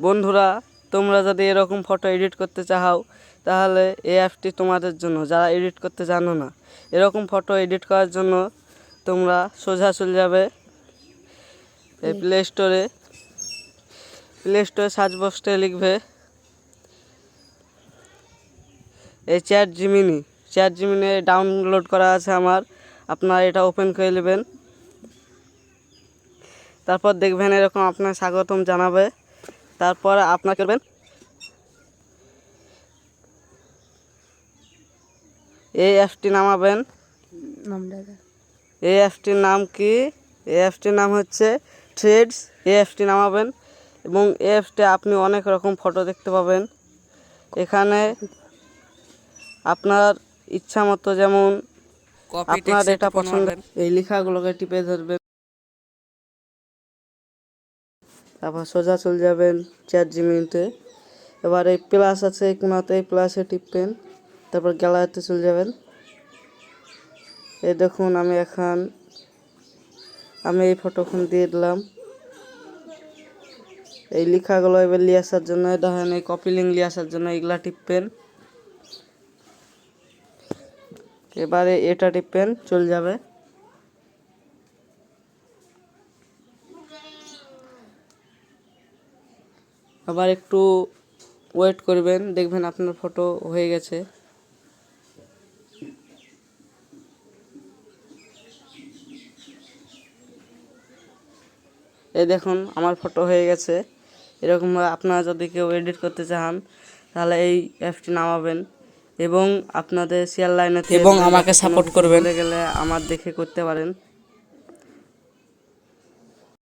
বন্ধুরা, তোমরা যদি এরকম ফটো এডিট করতে চাও তাহলে এই অ্যাপটি তোমাদের জন্য, যারা এডিট করতে জানো না। এরকম ফটো এডিট করার জন্য তোমরা সোজা চলে যাবে এই প্লে স্টোরে সার্চ বক্সে লিখবে এই চ্যাট জিমিনি ডাউনলোড করা আছে আমার। আপনারা এটা ওপেন করে নেবেন। তারপর দেখবেন এরকম আপনার স্বাগতম জানাবে। তারপর আপনার করবেন এই অ্যাপটি নামাবেন। এই অ্যাপটির নাম কি? এই অ্যাপটির নাম হচ্ছে থ্রেডস। এই অ্যাপটি নামাবেন এবং এই অ্যাপসে আপনি অনেক রকম ফটো দেখতে পাবেন। এখানে আপনার ইচ্ছা মতো, যেমন আপনার এটা পছন্দ, এই লেখাগুলোকে টিপে ধরবেন। তারপর সোজা চলে যাবেন চ্যাট জিমিনিতে। এবার এই প্লাস আছে এই কোনাতে, এই প্লাসে টিপবেন। তারপর গ্যালারিতে চলে যাবেন। এই দেখুন আমি এই ফটোখন দিয়ে দিলাম। এই লেখাগুলো এবার নিয়ে আসার জন্য দেখেন এই কপি লিঙ্ক নিয়ে আসার জন্য এগুলা টিপবেন। এবারে এটা টিপবেন, চলে যাবে। আবার একটু ওয়েট করবেন, দেখবেন আপনার ফটো হয়ে গেছে। এই দেখুন আমার ফটো হয়ে গেছে। এরকম আপনারা যদি কেউ এডিট করতে চান তাহলে এই অ্যাপটি নামাবেন এবং আপনাদের শেয়ার লাইনে এবং আমাকে সাপোর্ট করবেন। গেলে আমার দেখে করতে পারেন।